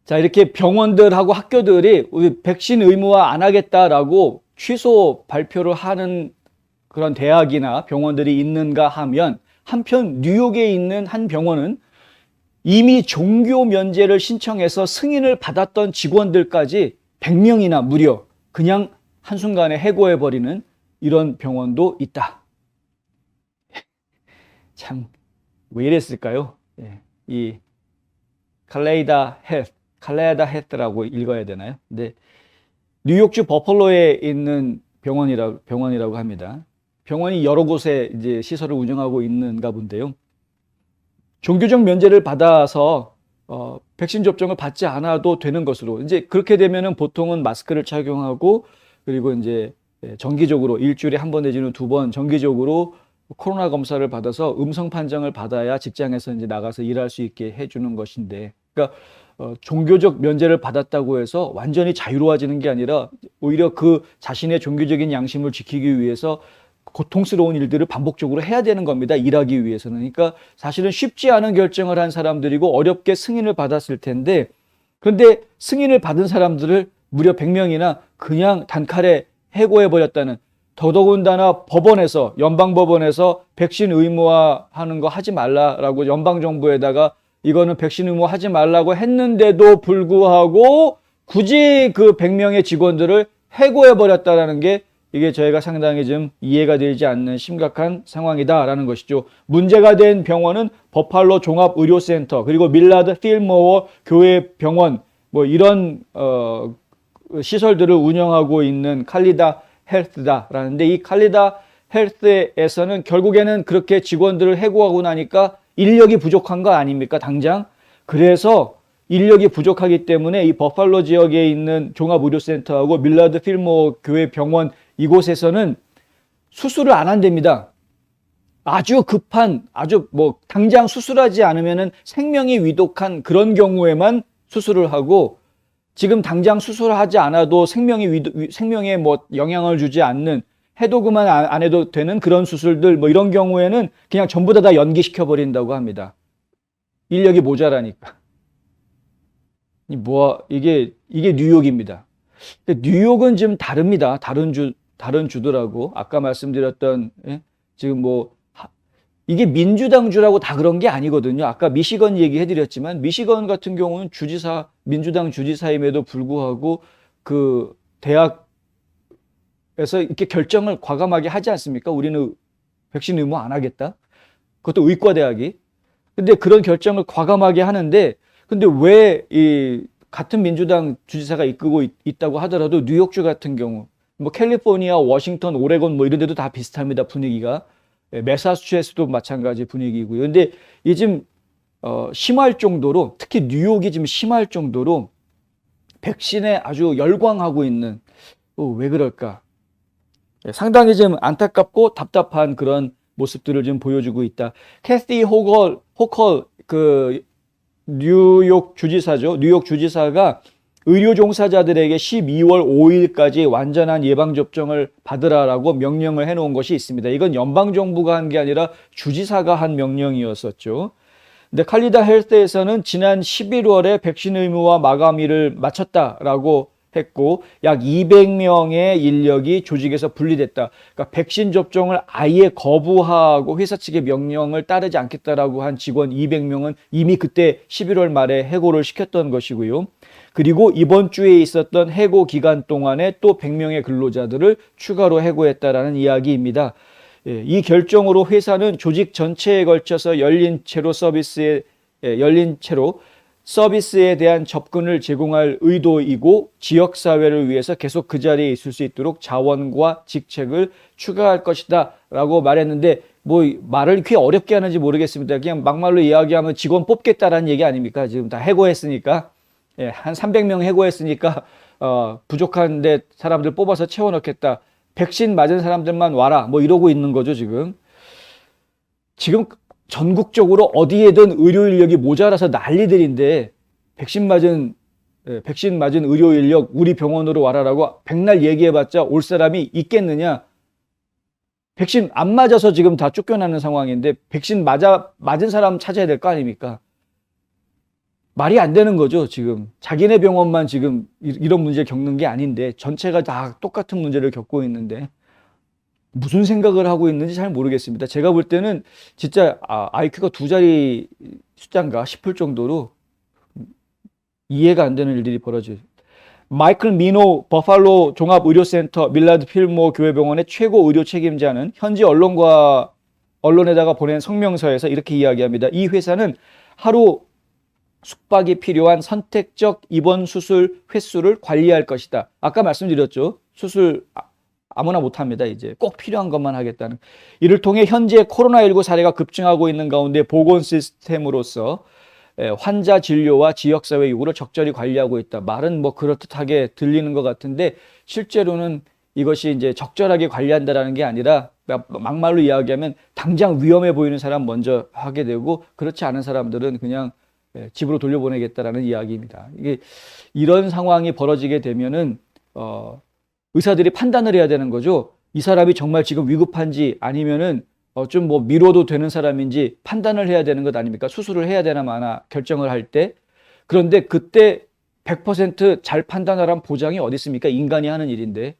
자, 이렇게 병원들하고 학교들이 우리 백신 의무화 안 하겠다라고 취소 발표를 하는 그런 대학이나 병원들이 있는가 하면, 한편 뉴욕에 있는 한 병원은 이미 종교 면제를 신청해서 승인을 받았던 직원들까지 100명이나 무려 그냥 한순간에 해고해버리는 이런 병원도 있다. 참, 왜 이랬을까요? 이 칼레이다 헬스라고 읽어야 되나요? 근데 뉴욕주 버펄로에 있는 병원이라고 합니다. 병원이 여러 곳에 이제 시설을 운영하고 있는가 본데요. 종교적 면제를 받아서 백신 접종을 받지 않아도 되는 것으로, 이제 그렇게 되면은 보통은 마스크를 착용하고, 그리고 이제 정기적으로 일주일에 한 번 내지는 두 번 정기적으로 코로나 검사를 받아서 음성 판정을 받아야 직장에서 이제 나가서 일할 수 있게 해주는 것인데, 그러니까 종교적 면제를 받았다고 해서 완전히 자유로워지는 게 아니라 오히려 그 자신의 종교적인 양심을 지키기 위해서 고통스러운 일들을 반복적으로 해야 되는 겁니다. 일하기 위해서는. 그러니까 사실은 쉽지 않은 결정을 한 사람들이고 어렵게 승인을 받았을 텐데, 그런데 승인을 받은 사람들을 무려 100명이나 그냥 단칼에 해고해버렸다는, 더더군다나 법원에서, 연방법원에서 백신 의무화하는 거 하지 말라라고 연방정부에다가 이거는 백신 의무화하지 말라고 했는데도 불구하고 굳이 그 100명의 직원들을 해고해버렸다라는 게, 이게 저희가 상당히 좀 이해가 되지 않는 심각한 상황이다라는 것이죠. 문제가 된 병원은 버팔로 종합의료센터, 그리고 밀라드 필모어 교회 병원, 뭐 이런 시설들을 운영하고 있는 칼리다 헬스다라는데, 이 칼리다 헬스에서는 결국에는 그렇게 직원들을 해고하고 나니까 인력이 부족한 거 아닙니까, 당장? 그래서 인력이 부족하기 때문에 이 버팔로 지역에 있는 종합의료센터하고 밀라드 필모어 교회 병원, 이곳에서는 수술을 안 한답니다. 아주 급한, 아주 뭐 당장 수술하지 않으면은 생명이 위독한 그런 경우에만 수술을 하고, 지금 당장 수술하지 않아도 생명에 뭐 영향을 주지 않는, 해도 그만 안 해도 되는 그런 수술들, 뭐 이런 경우에는 그냥 전부 다 연기시켜 버린다고 합니다. 인력이 모자라니까. 이게 뉴욕입니다. 뉴욕은 좀 다릅니다. 다른 주들하고. 아까 말씀드렸던, 지금 이게 민주당주라고 다 그런 게 아니거든요. 아까 미시건 얘기해드렸지만, 미시건 같은 경우는 민주당 주지사임에도 불구하고 그 대학에서 이렇게 결정을 과감하게 하지 않습니까? 우리는 백신 의무 안 하겠다. 그것도 의과대학이. 근데 그런 결정을 과감하게 하는데, 근데 왜 이 같은 민주당 주지사가 이끌고 있다고 하더라도 뉴욕주 같은 경우, 뭐 캘리포니아, 워싱턴, 오레곤 뭐 이런 데도 다 비슷합니다. 분위기가. 매사추세츠도 마찬가지 분위기고요. 근데 이게 지금 심할 정도로, 특히 뉴욕이 지금 심할 정도로 백신에 아주 열광하고 있는, 왜 그럴까? 상당히 좀 안타깝고 답답한 그런 모습들을 좀 보여주고 있다. 캐시 호컬 그 뉴욕 주지사죠. 뉴욕 주지사가 의료 종사자들에게 12월 5일까지 완전한 예방접종을 받으라라고 명령을 해놓은 것이 있습니다. 이건 연방정부가 한 게 아니라 주지사가 한 명령이었었죠. 근데 칼리다 헬스에서는 지난 11월에 백신 의무화 마감일을 마쳤다라고 했고, 약 200명의 인력이 조직에서 분리됐다. 그러니까 백신 접종을 아예 거부하고 회사 측의 명령을 따르지 않겠다라고 한 직원 200명은 이미 그때 11월 말에 해고를 시켰던 것이고요. 그리고 이번 주에 있었던 해고 기간 동안에 또 100명의 근로자들을 추가로 해고했다라는 이야기입니다. 이 결정으로 회사는 조직 전체에 걸쳐서 열린 채로 서비스에 대한 접근을 제공할 의도이고, 지역사회를 위해서 계속 그 자리에 있을 수 있도록 자원과 직책을 추가할 것이다 라고 말했는데, 뭐 말을 이렇게 어렵게 하는지 모르겠습니다. 그냥 막말로 이야기하면 직원 뽑겠다라는 얘기 아닙니까? 지금 다 해고했으니까. 한 300명 해고했으니까 부족한데 사람들 뽑아서 채워넣겠다. 백신 맞은 사람들만 와라. 뭐 이러고 있는 거죠, 지금. 전국적으로 어디에든 의료 인력이 모자라서 난리들인데, 백신 맞은 의료 인력 우리 병원으로 와라라고 백날 얘기해봤자 올 사람이 있겠느냐? 백신 안 맞아서 지금 다 쫓겨나는 상황인데 백신 맞은 사람 찾아야 될 거 아닙니까? 말이 안 되는 거죠, 지금. 자기네 병원만 지금 이런 문제를 겪는 게 아닌데, 전체가 다 똑같은 문제를 겪고 있는데, 무슨 생각을 하고 있는지 잘 모르겠습니다. 제가 볼 때는 진짜 IQ가 두 자리 숫자인가 싶을 정도로 이해가 안 되는 일들이 벌어져요. 마이클 미노 버팔로 종합의료센터 밀라드 필모 교회병원의 최고 의료 책임자는 현지 언론에다가 보낸 성명서에서 이렇게 이야기합니다. 이 회사는 하루 숙박이 필요한 선택적 입원 수술 횟수를 관리할 것이다. 아까 말씀드렸죠. 수술 아무나 못합니다. 이제 꼭 필요한 것만 하겠다는. 이를 통해 현재 코로나19 사례가 급증하고 있는 가운데 보건 시스템으로서 환자 진료와 지역사회 요구를 적절히 관리하고 있다. 말은 뭐 그렇듯하게 들리는 것 같은데 실제로는 이것이 이제 적절하게 관리한다라는 게 아니라 막말로 이야기하면 당장 위험해 보이는 사람 먼저 하게 되고 그렇지 않은 사람들은 그냥 집으로 돌려보내겠다라는 이야기입니다. 이게 이런 상황이 벌어지게 되면은 의사들이 판단을 해야 되는 거죠. 이 사람이 정말 지금 위급한지 아니면은 좀 뭐 미뤄도 되는 사람인지 판단을 해야 되는 것 아닙니까? 수술을 해야 되나 마나 결정을 할 때. 그런데 그때 100% 잘 판단하라는 보장이 어디 있습니까? 인간이 하는 일인데.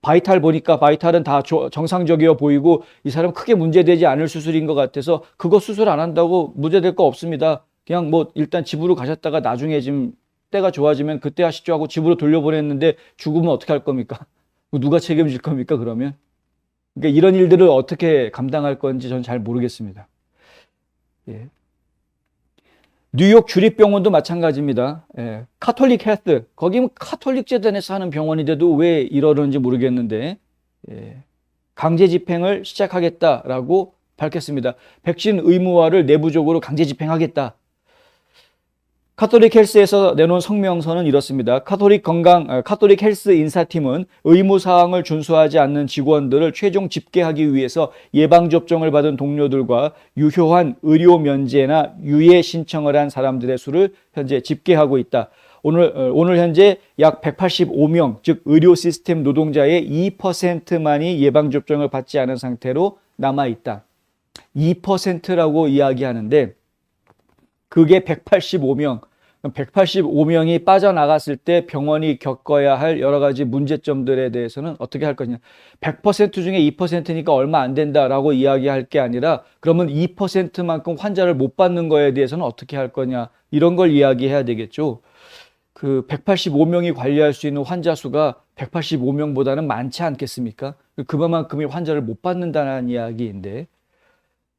바이탈 보니까 바이탈은 다 정상적이어 보이고 이 사람 크게 문제되지 않을 수술인 것 같아서 그거 수술 안 한다고 문제될 거 없습니다. 그냥 뭐 일단 집으로 가셨다가 나중에 지금 때가 좋아지면 그때 하시죠 하고 집으로 돌려보냈는데 죽으면 어떻게 할 겁니까? 누가 책임질 겁니까 그러면? 그러니까 이런 일들을 어떻게 감당할 건지 저는 잘 모르겠습니다. 예. 뉴욕 주립병원도 마찬가지입니다. 예. 카톨릭 헬스, 거기 카톨릭 재단에서 하는 병원인데도 왜 이러는지 모르겠는데 강제 집행을 시작하겠다라고 밝혔습니다. 백신 의무화를 내부적으로 강제 집행하겠다. 카톨릭 헬스에서 내놓은 성명서는 이렇습니다. 카톨릭 헬스 인사팀은 의무사항을 준수하지 않는 직원들을 최종 집계하기 위해서 예방접종을 받은 동료들과 유효한 의료 면제나 유예 신청을 한 사람들의 수를 현재 집계하고 있다. 오늘 현재 약 185명, 즉 의료 시스템 노동자의 2%만이 예방접종을 받지 않은 상태로 남아있다. 2%라고 이야기하는데 그게 185명, 185명이 빠져나갔을 때 병원이 겪어야 할 여러 가지 문제점들에 대해서는 어떻게 할 거냐. 100% 중에 2%니까 얼마 안 된다라고 이야기할 게 아니라 그러면 2%만큼 환자를 못 받는 거에 대해서는 어떻게 할 거냐. 이런 걸 이야기해야 되겠죠. 그 185명이 관리할 수 있는 환자 수가 185명보다는 많지 않겠습니까? 그만큼의 환자를 못 받는다는 이야기인데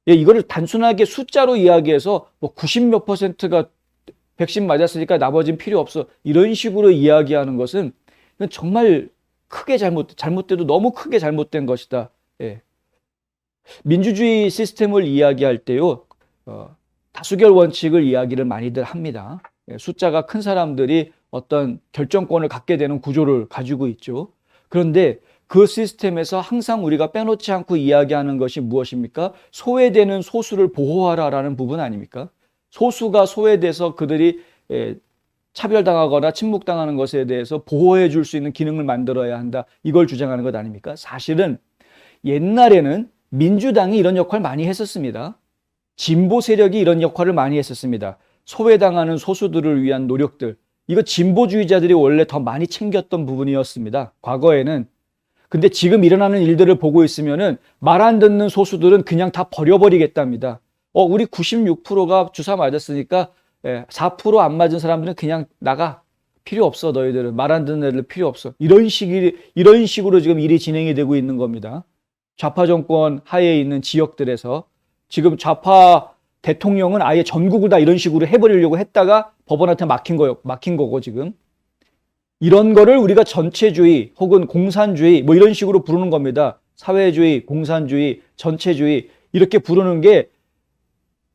이거를 단순하게 숫자로 이야기해서 뭐 90몇 %가 백신 맞았으니까 나머지는 필요 없어. 이런 식으로 이야기하는 것은 정말 크게 잘못돼도 너무 크게 잘못된 것이다. 예. 민주주의 시스템을 이야기할 때요, 다수결 원칙을 이야기를 많이들 합니다. 예. 숫자가 큰 사람들이 어떤 결정권을 갖게 되는 구조를 가지고 있죠. 그런데 그 시스템에서 항상 우리가 빼놓지 않고 이야기하는 것이 무엇입니까? 소외되는 소수를 보호하라라는 부분 아닙니까? 소수가 소외돼서 그들이 차별당하거나 침묵당하는 것에 대해서 보호해 줄 수 있는 기능을 만들어야 한다. 이걸 주장하는 것 아닙니까? 사실은 옛날에는 민주당이 이런 역할을 많이 했었습니다. 진보 세력이 이런 역할을 많이 했었습니다. 소외당하는 소수들을 위한 노력들. 이거 진보주의자들이 원래 더 많이 챙겼던 부분이었습니다. 과거에는. 근데 지금 일어나는 일들을 보고 있으면은 말 안 듣는 소수들은 그냥 다 버려버리겠답니다. 우리 96%가 주사 맞았으니까 4% 안 맞은 사람들은 그냥 나가. 필요 없어, 너희들은. 말 안 듣는 애들 필요 없어. 이런 식으로 지금 일이 진행이 되고 있는 겁니다. 좌파 정권 하에 있는 지역들에서 지금 좌파 대통령은 아예 전국을 다 이런 식으로 해버리려고 했다가 법원한테 막힌 거고 지금. 이런 거를 우리가 전체주의 혹은 공산주의 뭐 이런 식으로 부르는 겁니다. 사회주의, 공산주의, 전체주의 이렇게 부르는 게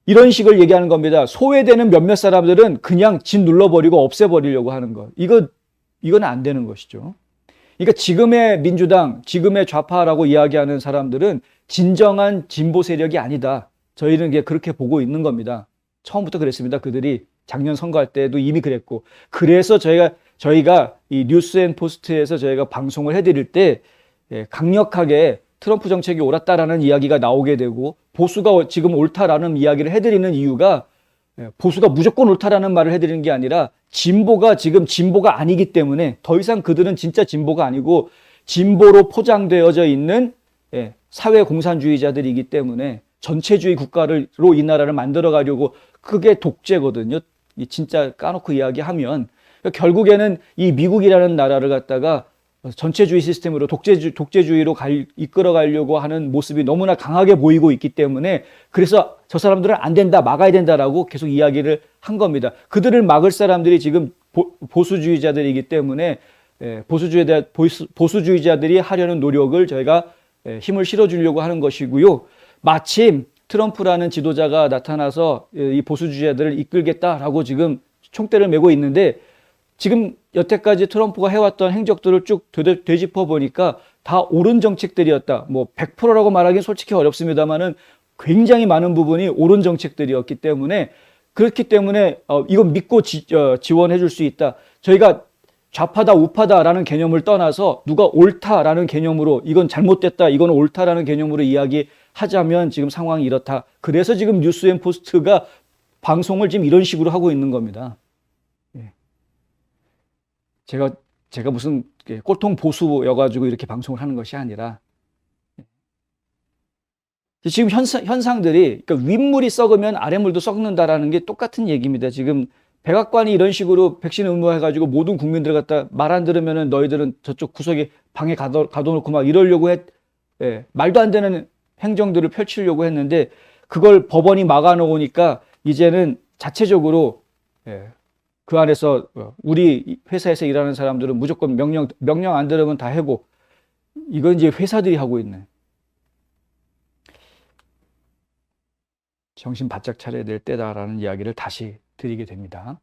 이런 식을 얘기하는 겁니다. 소외되는 몇몇 사람들은 그냥 진 눌러버리고 없애버리려고 하는 것. 이건 안 되는 것이죠. 그러니까 지금의 민주당, 지금의 좌파라고 이야기하는 사람들은 진정한 진보 세력이 아니다. 저희는 그렇게 보고 있는 겁니다. 처음부터 그랬습니다. 그들이 작년 선거할 때도 이미 그랬고. 그래서 저희가 이 뉴스앤포스트에서 저희가 방송을 해드릴 때 강력하게 트럼프 정책이 옳았다라는 이야기가 나오게 되고 보수가 지금 옳다라는 이야기를 해드리는 이유가 보수가 무조건 옳다라는 말을 해드리는 게 아니라 진보가 지금 진보가 아니기 때문에 더 이상 그들은 진짜 진보가 아니고 진보로 포장되어져 있는 사회 공산주의자들이기 때문에 전체주의 국가로 이 나라를 만들어 가려고 그게 독재거든요. 진짜 까놓고 이야기하면 결국에는 이 미국이라는 나라를 갖다가 전체주의 시스템으로 독재주의로 이끌어 가려고 하는 모습이 너무나 강하게 보이고 있기 때문에 그래서 저 사람들은 안 된다, 막아야 된다라고 계속 이야기를 한 겁니다. 그들을 막을 사람들이 지금 보수주의자들이기 때문에 보수주의자들이 하려는 노력을 저희가 힘을 실어주려고 하는 것이고요. 마침 트럼프라는 지도자가 나타나서 이 보수주의자들을 이끌겠다라고 지금 총대를 메고 있는데 지금 여태까지 트럼프가 해왔던 행적들을 쭉 되짚어 보니까 다 옳은 정책들이었다. 뭐 100%라고 말하기는 솔직히 어렵습니다만은 굉장히 많은 부분이 옳은 정책들이었기 때문에 그렇기 때문에 이건 믿고 지원해 줄 수 있다. 저희가 좌파다 우파다라는 개념을 떠나서 누가 옳다라는 개념으로 이건 잘못됐다, 이건 옳다라는 개념으로 이야기하자면 지금 상황이 이렇다. 그래서 지금 뉴스앤포스트가 방송을 지금 이런 식으로 하고 있는 겁니다. 제가 무슨 꼴통 보수여가지고 이렇게 방송을 하는 것이 아니라 지금 현상들이 그러니까 윗물이 썩으면 아랫물도 썩는다라는 게 똑같은 얘기입니다. 지금 백악관이 이런 식으로 백신 의무화해가지고 모든 국민들 갖다 말 안 들으면은 너희들은 저쪽 구석에 방에 가둬놓고 막 이러려고 말도 안 되는 행정들을 펼치려고 했는데 그걸 법원이 막아놓으니까 이제는 자체적으로 그 안에서 우리 회사에서 일하는 사람들은 무조건 명령 안 들으면 다 해고. 이건 이제 회사들이 하고 있는. 정신 바짝 차려야 될 때다라는 이야기를 다시 드리게 됩니다.